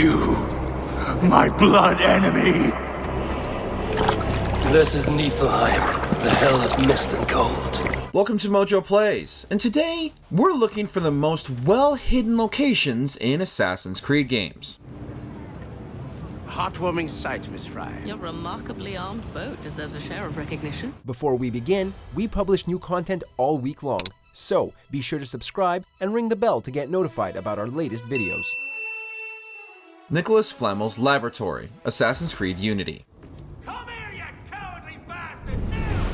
You, my blood enemy. This is Niflheim, the hell of mist and cold. Welcome to Mojo Plays, and today we're looking for the most well-hidden locations in Assassin's Creed games. Heartwarming sight, Miss Fry. Your remarkably armed boat deserves a share of recognition. Before we begin, we publish new content all week long, so be sure to subscribe and ring the bell to get notified about our latest videos. Nicolas Flamel's Laboratory, Assassin's Creed Unity. Come here, you cowardly bastard! Now!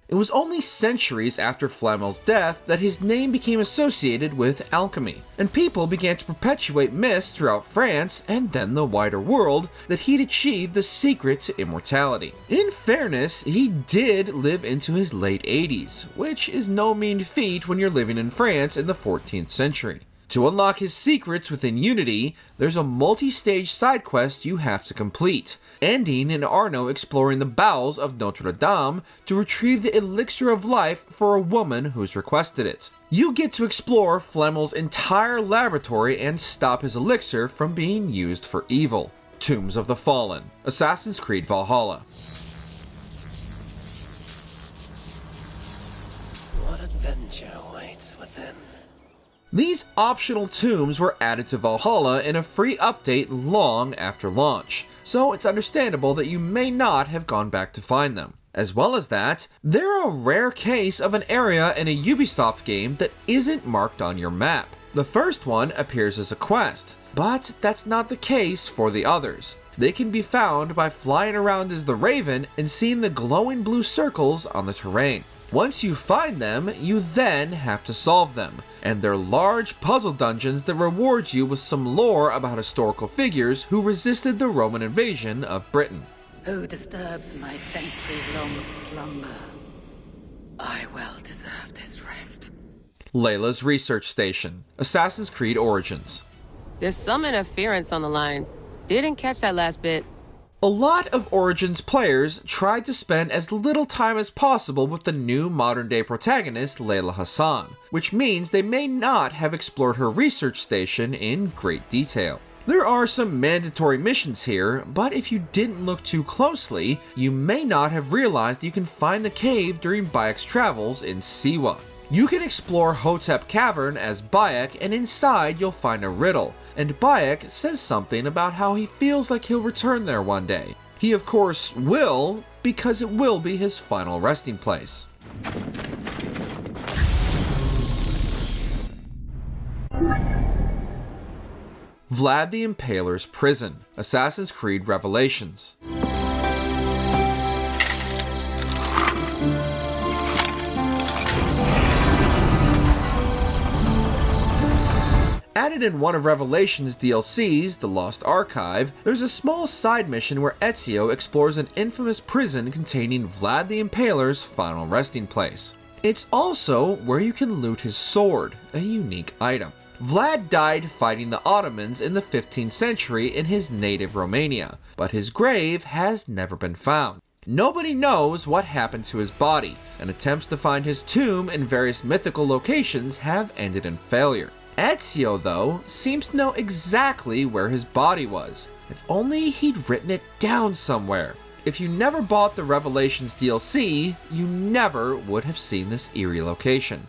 It was only centuries after Flamel's death that his name became associated with alchemy, and people began to perpetuate myths throughout France and then the wider world that he'd achieved the secret to immortality. In fairness, he did live into his late 80s, which is no mean feat when you're living in France in the 14th century. To unlock his secrets within Unity, there's a multi-stage side quest you have to complete, ending in Arno exploring the bowels of Notre-Dame to retrieve the elixir of life for a woman who's requested it. You get to explore Flamel's entire laboratory and stop his elixir from being used for evil. Tombs of the Fallen, Assassin's Creed Valhalla. What adventure awaits within? These optional tombs were added to Valhalla in a free update long after launch, so it's understandable that you may not have gone back to find them. As well as that, they're a rare case of an area in a Ubisoft game that isn't marked on your map. The first one appears as a quest, but that's not the case for the others. They can be found by flying around as the Raven and seeing the glowing blue circles on the terrain. Once you find them, you then have to solve them, and they're large puzzle dungeons that reward you with some lore about historical figures who resisted the Roman invasion of Britain. Who disturbs my centuries-long slumber? I well deserve this rest. Leila's Research Station, Assassin's Creed Origins. There's some interference on the line. Didn't catch that last bit. A lot of Origins players tried to spend as little time as possible with the new modern-day protagonist, Leila Hassan, which means they may not have explored her research station in great detail. There are some mandatory missions here, but if you didn't look too closely, you may not have realized you can find the cave during Bayek's travels in Siwa. You can explore Hotep Cavern as Bayek, and inside you'll find a riddle, and Bayek says something about how he feels like he'll return there one day. He of course will, because it will be his final resting place. Vlad the Impaler's Prison, Assassin's Creed Revelations. Added in one of Revelations' DLCs, The Lost Archive, there's a small side mission where Ezio explores an infamous prison containing Vlad the Impaler's final resting place. It's also where you can loot his sword, a unique item. Vlad died fighting the Ottomans in the 15th century in his native Romania, but his grave has never been found. Nobody knows what happened to his body, and attempts to find his tomb in various mythical locations have ended in failure. Ezio, though, seems to know exactly where his body was. If only he'd written it down somewhere. If you never bought the Revelations DLC, you never would have seen this eerie location.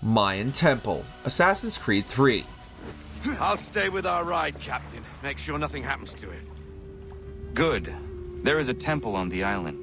Mayan Temple, Assassin's Creed 3. I'll stay with our ride, Captain. Make sure nothing happens to it. Good. There is a temple on the island.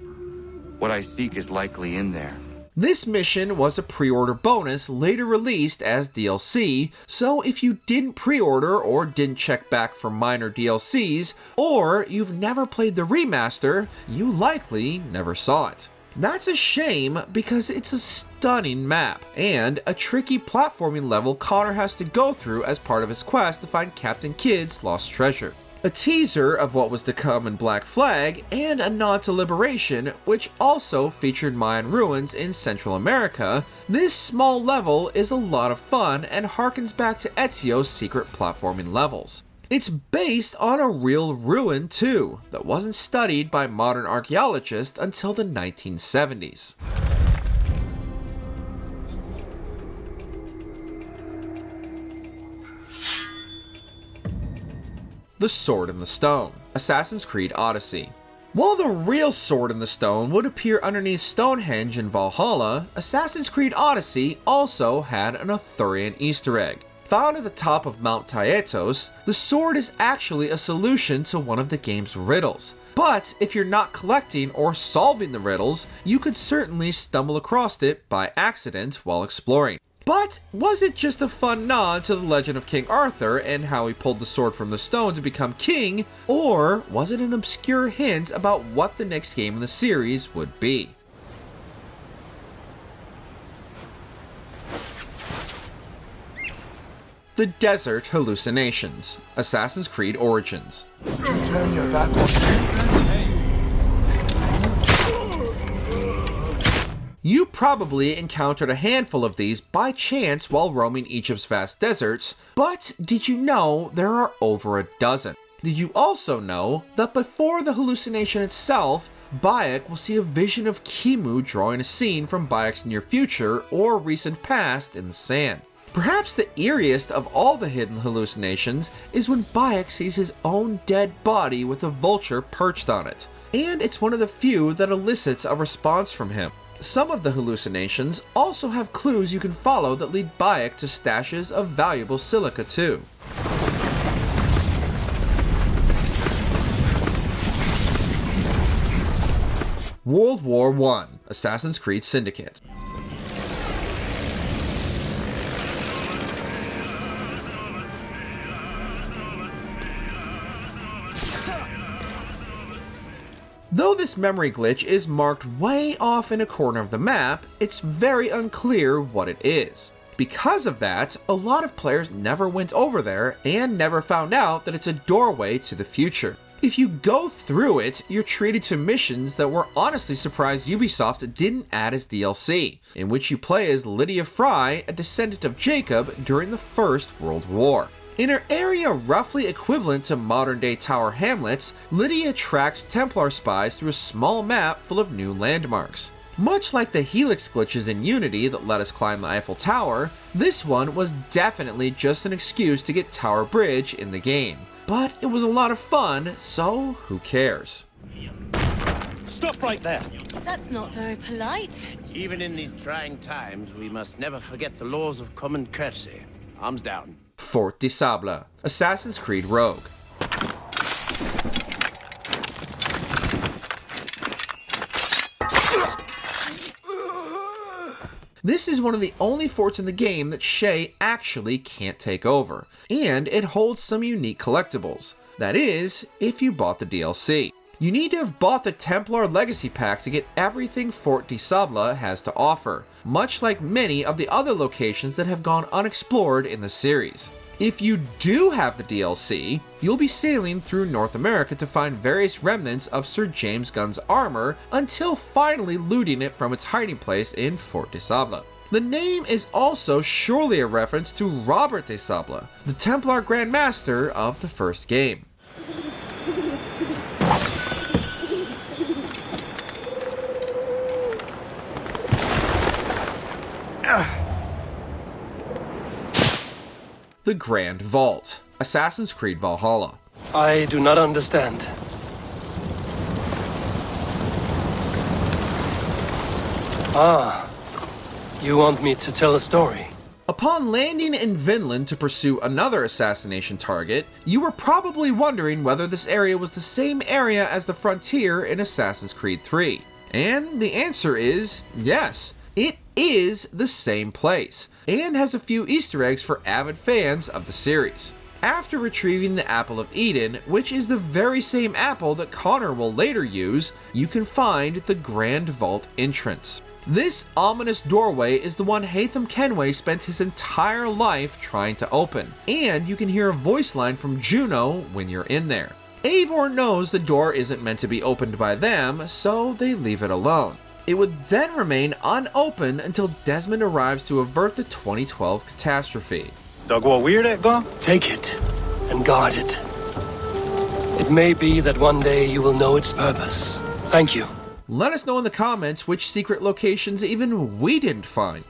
What I seek is likely in there. This mission was a pre-order bonus later released as DLC, so if you didn't pre-order or didn't check back for minor DLCs, or you've never played the remaster, you likely never saw it. That's a shame because it's a stunning map, and a tricky platforming level Connor has to go through as part of his quest to find Captain Kidd's lost treasure. A teaser of what was to come in Black Flag, and a nod to Liberation, which also featured Mayan ruins in Central America, this small level is a lot of fun and harkens back to Ezio's secret platforming levels. It's based on a real ruin too, that wasn't studied by modern archaeologists until the 1970s. The Sword in the Stone, Assassin's Creed Odyssey. While the real Sword in the Stone would appear underneath Stonehenge in Valhalla, Assassin's Creed Odyssey also had an Arthurian Easter egg. Found at the top of Mount Taygetos, the sword is actually a solution to one of the game's riddles. But if you're not collecting or solving the riddles, you could certainly stumble across it by accident while exploring. But was it just a fun nod to the legend of King Arthur and how he pulled the sword from the stone to become king, or was it an obscure hint about what the next game in the series would be? The Desert Hallucinations, Assassin's Creed Origins. You probably encountered a handful of these by chance while roaming Egypt's vast deserts, but did you know there are over a dozen? Did you also know that before the hallucination itself, Bayek will see a vision of Kimu drawing a scene from Bayek's near future or recent past in the sand? Perhaps the eeriest of all the hidden hallucinations is when Bayek sees his own dead body with a vulture perched on it, and it's one of the few that elicits a response from him. Some of the hallucinations also have clues you can follow that lead Bayek to stashes of valuable silica too. World War I, Assassin's Creed Syndicate. Though this memory glitch is marked way off in a corner of the map, it's very unclear what it is. Because of that, a lot of players never went over there and never found out that it's a doorway to the future. If you go through it, you're treated to missions that we're honestly surprised Ubisoft didn't add as DLC, in which you play as Lydia Fry, a descendant of Jacob during the First World War. In an area roughly equivalent to modern-day Tower Hamlets, Lydia tracks Templar spies through a small map full of new landmarks. Much like the Helix glitches in Unity that let us climb the Eiffel Tower, this one was definitely just an excuse to get Tower Bridge in the game. But it was a lot of fun, so who cares? Stop right there! That's not very polite. Even in these trying times, we must never forget the laws of common courtesy. Arms down. Fort de Sable, Assassin's Creed Rogue. This is one of the only forts in the game that Shay actually can't take over, and it holds some unique collectibles. That is, if you bought the DLC. You need to have bought the Templar Legacy Pack to get everything Fort de Sable has to offer, much like many of the other locations that have gone unexplored in the series. If you do have the DLC, you'll be sailing through North America to find various remnants of Sir James Gunn's armor until finally looting it from its hiding place in Fort de Sable. The name is also surely a reference to Robert de Sable, the Templar Grand Master of the first game. The Grand Vault, Assassin's Creed Valhalla. I do not understand. You want me to tell a story? Upon landing in Vinland to pursue another assassination target, you were probably wondering whether this area was the same area as the frontier in Assassin's Creed 3. And the answer is yes, it is the same place, and has a few Easter eggs for avid fans of the series. After retrieving the Apple of Eden, which is the very same apple that Connor will later use, you can find the Grand Vault entrance. This ominous doorway is the one Haytham Kenway spent his entire life trying to open, and you can hear a voice line from Juno when you're in there. Eivor knows the door isn't meant to be opened by them, so they leave it alone. It would then remain unopened until Desmond arrives to avert the 2012 catastrophe. Take it and guard it. It may be that one day you will know its purpose. Thank you. Let us know in the comments which secret locations even we didn't find.